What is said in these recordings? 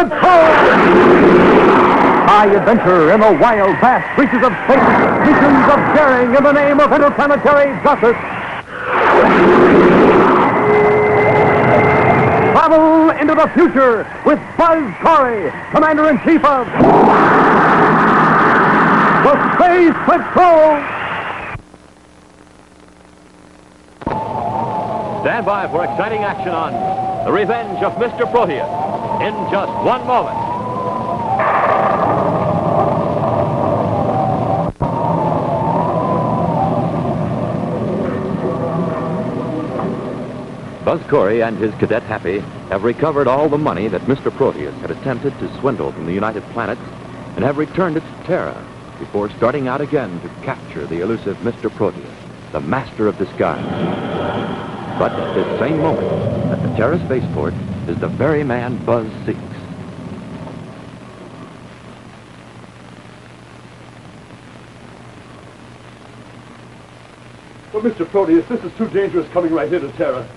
Patrol! High adventure in the wild, vast reaches of space. Missions of daring in the name of interplanetary justice. Travel into the future with Buzz Corry, Commander-in-Chief of the Space Patrol. Stand by for exciting action on The Revenge of Mr. Proteus in just one moment. Buzz Corry and his Cadet Happy have recovered all the money that Mr. Proteus had attempted to swindle from the United Planets and have returned it to Terra before starting out again to capture the elusive Mr. Proteus, the master of disguise. But at this same moment, at the Terra spaceport, is the very man Buzz seeks. Well, Mr. Proteus, this is too dangerous coming right here to Terra.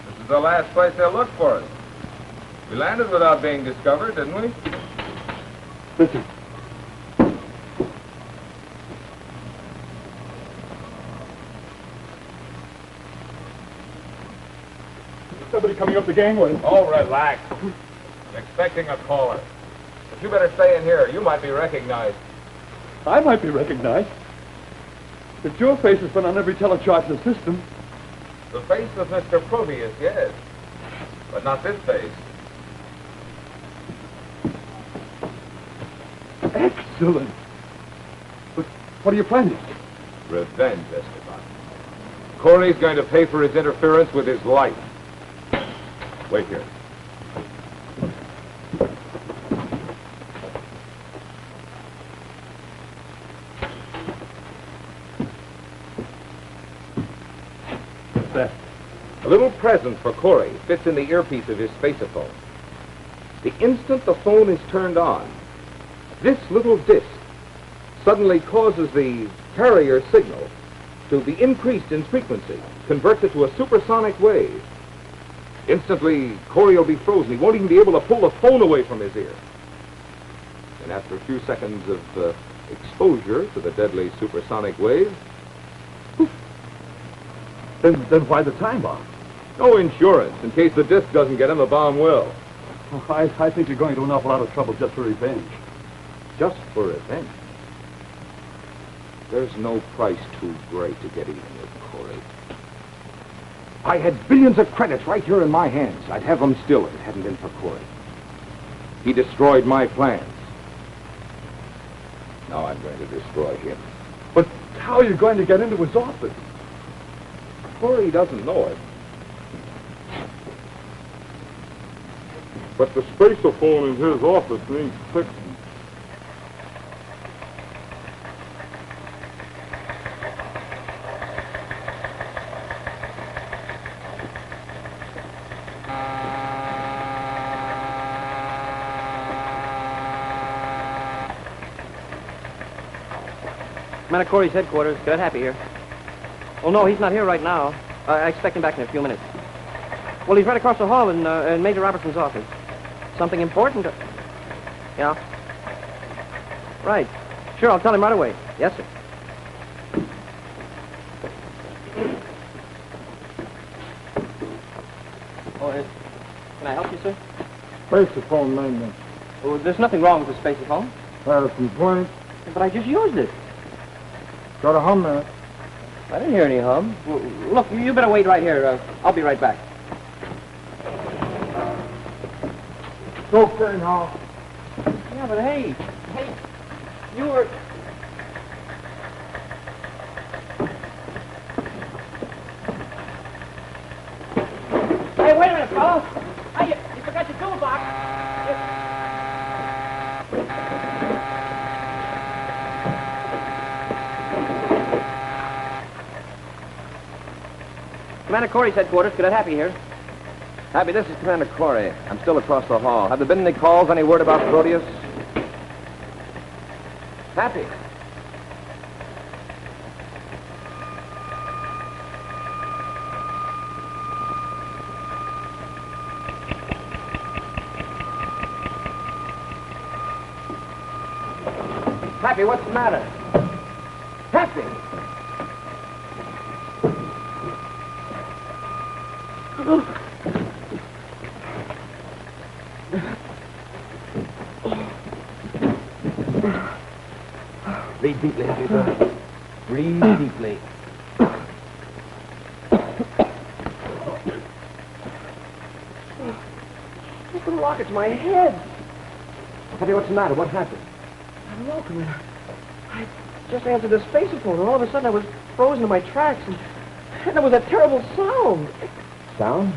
This is the last place they'll look for us. We landed without being discovered, didn't we? Listen. Somebody coming up the gangway. Oh, relax. I'm expecting a caller. But you better stay in here. You might be recognized. I might be recognized. But your face has been on every telechart in the system. The face of Mr. Proteus, yes. But not this face. Excellent. But what are you planning? Revenge, Esteban. Corry's going to pay for his interference with his life. Wait here. What's that? A little present for Corry fits in the earpiece of his spaceophone. The instant the phone is turned on, this little disc suddenly causes the carrier signal to be increased in frequency, converts it to a supersonic wave. Instantly, Corry will be frozen. He won't even be able to pull the phone away from his ear. And after a few seconds of exposure to the deadly supersonic wave, poof. Then why the time bomb? No insurance. In case the disc doesn't get him, the bomb will. Oh, I think you're going to an awful lot of trouble just for revenge. Just for revenge. There's no price too great to get even with Corry. I had billions of credits right here in my hands. I'd have them still if it hadn't been for Corry. He destroyed my plans. Now I'm going to destroy him. But how are you going to get into his office? Corry doesn't know it. But the spaceophone in his office needs fixing. Commander Corry's headquarters. Cadet Happy here. Oh, no, he's not here right now. I expect him back in a few minutes. Well, he's right across the hall in Major Robertson's office. Something important? Yeah. Right. Sure, I'll tell him right away. Yes, sir. Oh, can I help you, sir? Spaceophone maintenance. Oh, there's nothing wrong with the spaceophone. Had a complaint. But I just used it. Got a hum in it. I didn't hear any hum. Well, look, you better wait right here. I'll be right back. It's okay now. Yeah, but hey, you were... Hey, wait a minute, fellas. Hey, you forgot your toolbox. Commander Corry's headquarters. Cadet Happy here. Happy, this is Commander Corry. I'm still across the hall. Have there been any calls, any word about Proteus? Happy. Happy, what's the matter? Happy! Breathe deeply, Happy, boy. Breathe deeply. What the rocket's my head? Happy, what's the matter? What happened? I don't know, Commander. I just answered the spaceophone, and all of a sudden I was frozen in my tracks, and there was a terrible sound. Sound?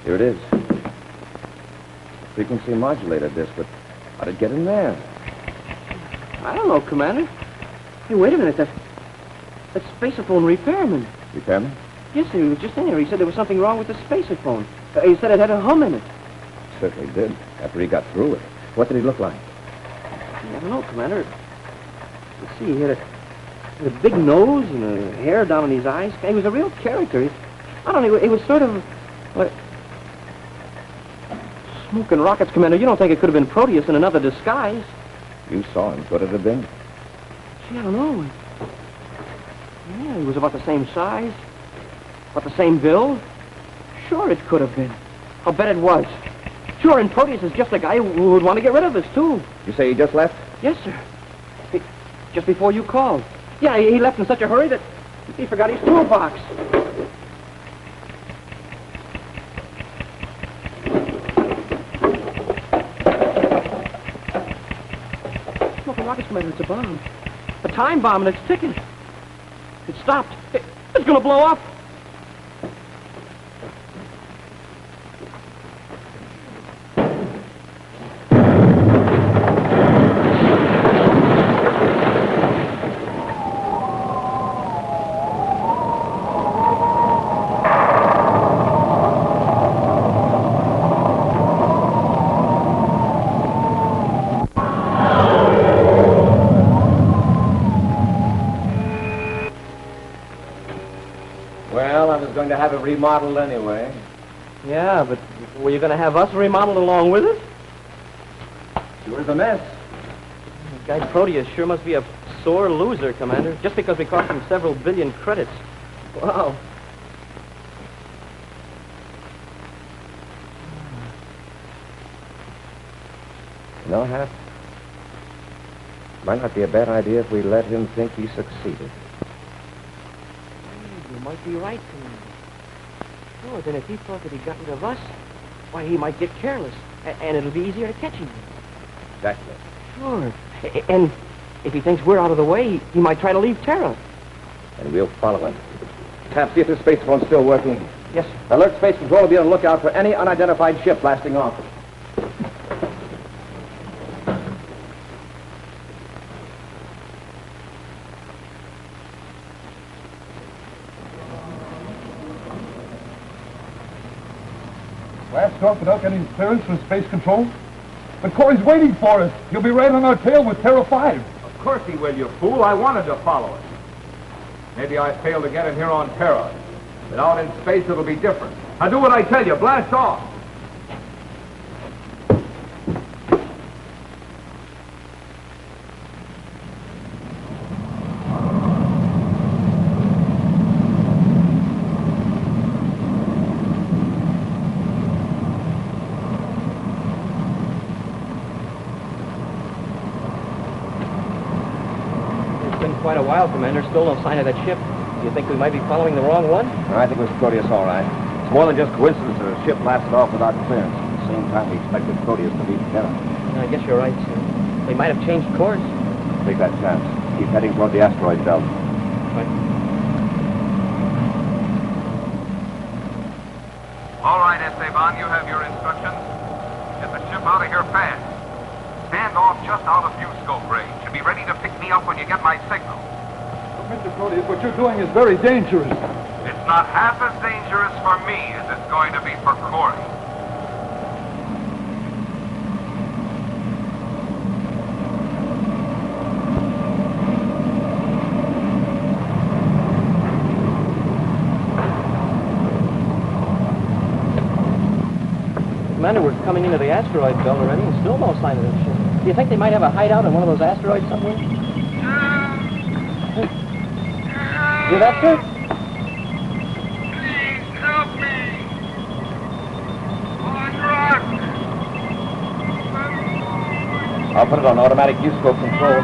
Here it is. Frequency modulator disc, but how'd it get in there? I don't know, Commander. Hey, wait a minute. That spaceophone repairman. Repairman? Yes, sir. He was just in here. He said there was something wrong with the spaceophone. He said it had a hum in it. Certainly did, after he got through it. What did he look like? I don't know, Commander. Let's see. He had a big nose and a hair down in his eyes. He was a real character. I don't know. He was sort of like... Smoking rockets, Commander. You don't think it could have been Proteus in another disguise? You saw him. Could it have been? Gee, I don't know. Yeah, he was about the same size. About the same build. Sure, it could have been. I'll bet it was. Sure, and Proteus is just the guy who would want to get rid of us, too. You say he just left? Yes, sir. Just before you called. Yeah, he left in such a hurry that he forgot his toolbox. Smoking rockets, Commander, it's a bomb. A time bomb, and it's ticking. It stopped. It's going to blow up. To have it remodeled anyway. Yeah, but were you going to have us remodeled along with it? Sure is a mess. That guy Proteus sure must be a sore loser, Commander, just because we cost him several billion credits. Wow. No, Hap. Might not be a bad idea if we let him think he succeeded. You might be right, Commander. Sure, then if he thought that he got rid of us, why, he might get careless, and it'll be easier to catch him. Exactly. Sure. And if he thinks we're out of the way, he might try to leave Terra. And we'll follow him. Hap, see if this space phone's still working. Yes, sir. Alert Space Control to be on the lookout for any unidentified ship blasting off. Blast off without getting clearance from space control? But Corry's waiting for us. He'll be right on our tail with Terra 5. Of course he will, you fool. I wanted to follow it. Maybe I failed to get him here on Terra. But out in space, it'll be different. Now do what I tell you. Blast off. Quite a while, Commander. Still no sign of that ship. Do you think we might be following the wrong one? I think it was Proteus, all right. It's more than just coincidence that a ship blasted off without clearance. At the same time, we expected Proteus to beat Terra. I guess you're right, sir. They might have changed course. Take that chance. Keep heading toward the asteroid belt. Right. All right, Esteban, you have your instructions. Get the ship out of here fast. Stand off just out of view scope range and be ready to pick me up when you get my signal. But Mr. Proteus, what you're doing is very dangerous. It's not half as dangerous for me as it's going to be for Corry. Commander, we're coming into the asteroid belt already and still no sign of that ship. Do you think they might have a hideout on one of those asteroids somewhere? Hear that, sir? Please help me. On rock. I'll put it on automatic U-scope control.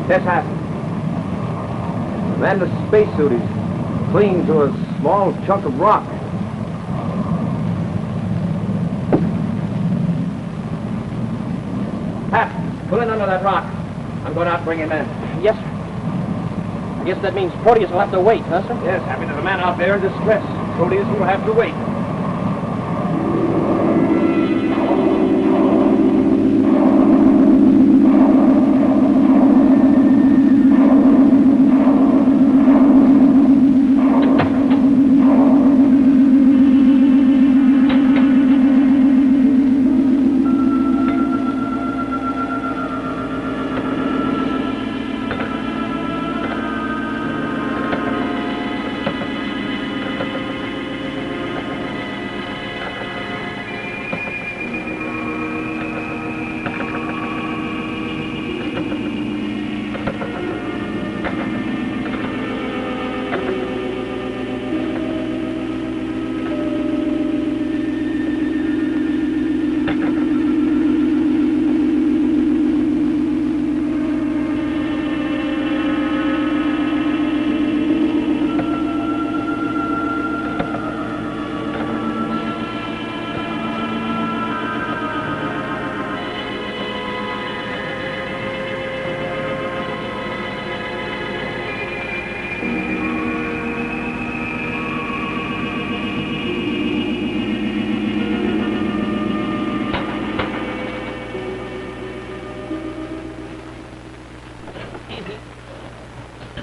Yes, Happy. Man, the spacesuit is clinging to a small chunk of rock. Hap, pull in under that rock. I'm going out and bring him in. Yes, sir. I guess that means Proteus will have to wait, huh, sir? Yes, Happy, there's a man out there in distress. Proteus will have to wait.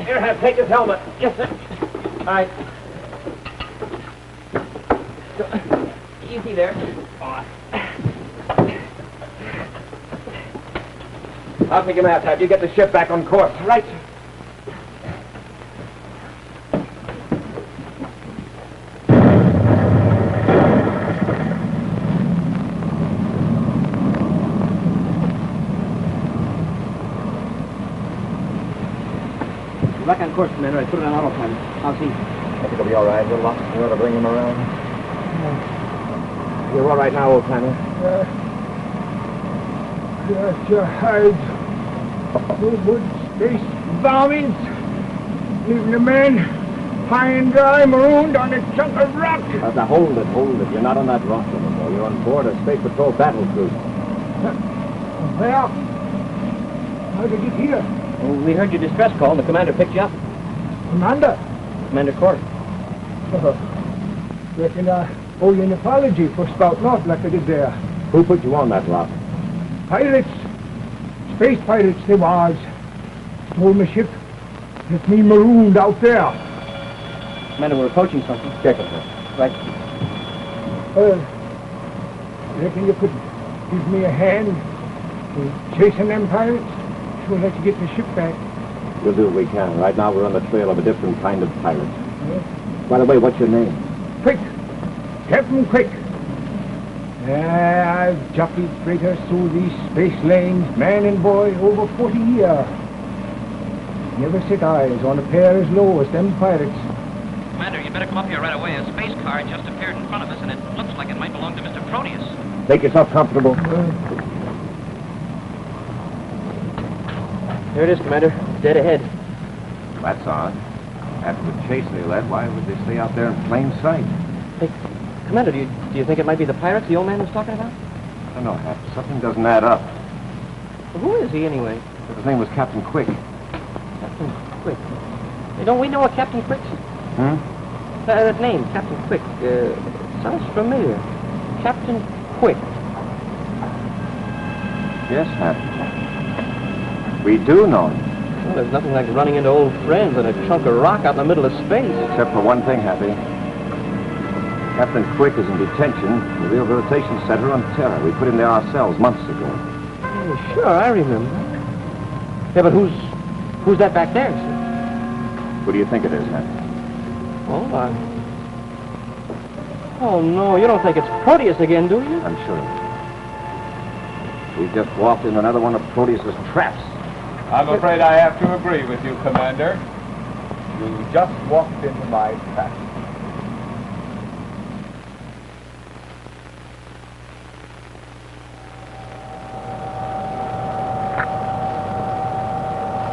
Here, Hap, take his helmet. Yes, sir. All right. Easy there. I'll pick him out, Hap. You get the ship back on course. Right, sir. Back on course, Commander. I put it on autopilot. How's he? I think he'll be all right. We'll ought to bring him around. You're all right now, old timer. Just your hides. No good space bombings. Leaving the man high and dry, marooned on a chunk of rock. Now, hold it. You're not on that rock anymore. You're on board a Space Patrol battle cruiser. Well, how did you get here? Well, we heard your distress call, and the commander picked you up. Commander? Commander Corry. Reckon I owe you an apology for spouting off like I did there. Who put you on that rock? Pirates. Space pirates they was. Stole my ship. Left me marooned out there. Commander, we're approaching something. Check it, sir. Right. Reckon you could give me a hand in chasing them pirates? Sure let you get the ship back. We'll do what we can. Right now we're on the trail of a different kind of pirate. Yes. By the way, what's your name? Quick! Captain Quick! I've jockeyed freighters through these space lanes, man and boy, over 40 years. Never set eyes on a pair as low as them pirates. Commander, you better come up here right away. A space car just appeared in front of us, and it looks like it might belong to Mr. Proteus. Make yourself comfortable. There it is, Commander. Dead ahead. That's odd. After the chase they led, why would they stay out there in plain sight? Hey, Commander, do you think it might be the pirates the old man was talking about? I don't know, Hap. Something doesn't add up. Well, who is he, anyway? His name was Captain Quick. Captain Quick. Hey, don't we know a Captain Quick? Hmm? That name, Captain Quick, sounds familiar. Captain Quick. Yes, Hap. We do know him. Well, there's nothing like running into old friends and a chunk of rock out in the middle of space. Except for one thing, Happy. Captain Quick is in detention in the rehabilitation center on Terra. We put him there ourselves months ago. Oh, sure, I remember. Yeah, but who's that back there, sir? Who do you think it is, Happy? Oh, no, you don't think it's Proteus again, do you? I'm sure. We've just walked into another one of Proteus's traps. I'm afraid I have to agree with you, Commander. You just walked into my trap.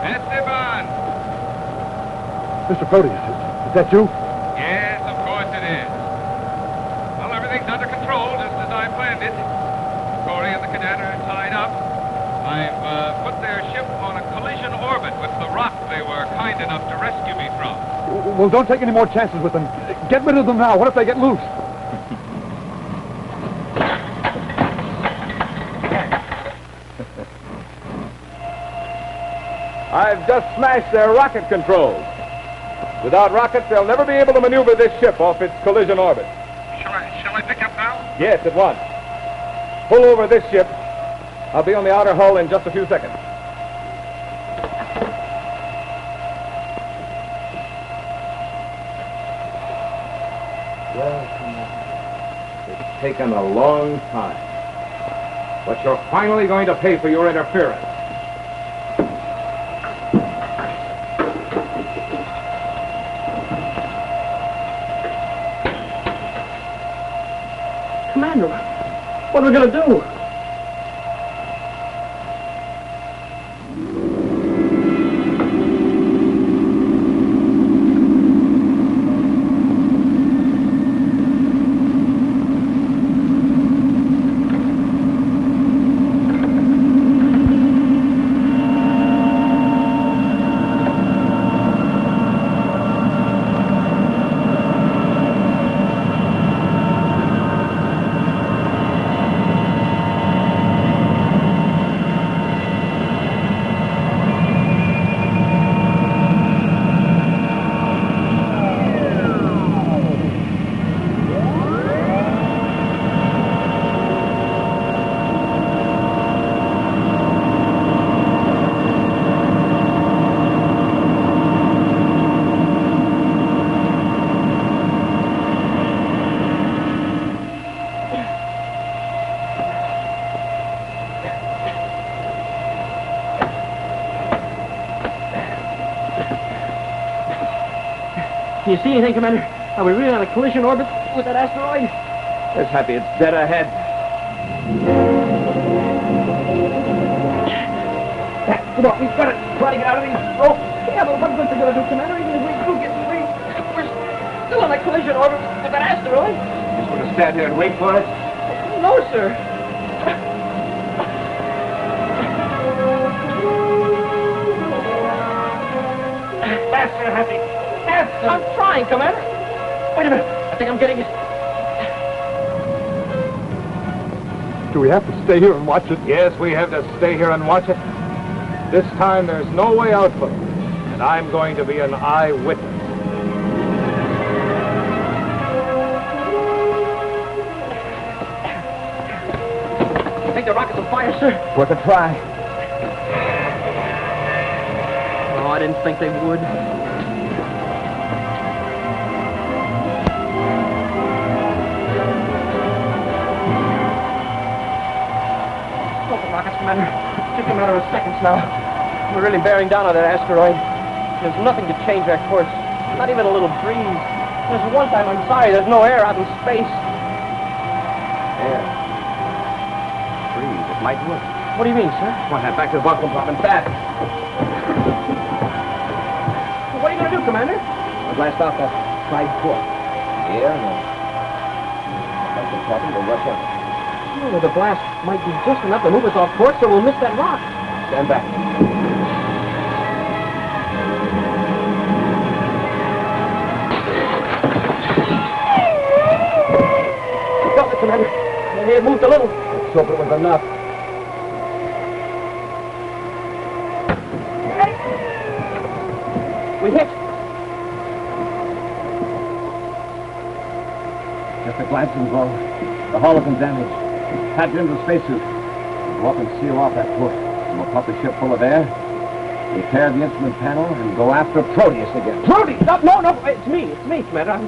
Esteban! Mr. Proteus, is that you? Yes, of course it is. Well, everything's under control, just as I planned it. Corry and the cadet are tied up. I've put their ship on a collision orbit with the rock they were kind enough to rescue me from. Well, don't take any more chances with them. Get rid of them now. What if they get loose? I've just smashed their rocket controls. Without rockets, they'll never be able to maneuver this ship off its collision orbit. Shall I pick up now? Yes, at once. Pull over this ship. I'll be on the outer hull in just a few seconds. Well, Commander, it's taken a long time. But you're finally going to pay for your interference. Commander, what are we going to do? Can you see anything, Commander? Are we really on a collision orbit with that asteroid? Yes, Happy, it's dead ahead. Come on, we've got to try to get out of these ropes. Yeah, but what good are we going to do, Commander? Even if we do get free, we're still on a collision orbit with that asteroid. Just going to stand here and wait for it? No, sir. Faster, Happy. Faster. I'm trying, Commander. Wait a minute. I think I'm getting it. Do we have to stay here and watch it? Yes, we have to stay here and watch it. This time there's no way out for us, and I'm going to be an eyewitness. I think the rocket's on fire, sir. Worth a try. Oh, I didn't think they would. Stop the rockets, Commander. It's just a matter of seconds now. We're really bearing down on that asteroid. There's nothing to change our course. Not even a little breeze. There's one time I'm sorry there's no air out in space. Air. Breathe. It might work. What do you mean, sir? Come on, head back to the bunk compartment fast. What are you going to do, Commander? I'll blast off that side port. Here and then. Bunk compartment will rush out. Oh, the blast might be just enough to move us off course, so we'll miss that rock. Stand back. Stop it, Commander. It moved a little. Let's hope it was enough. We hit. Just a glancing blow. The hull isn't damaged. Patch into the spacesuit. Go up and seal off that port. And we'll pump the ship full of air, repair the instrument panel, and go after Proteus again. Proteus? No, it's me, Commander.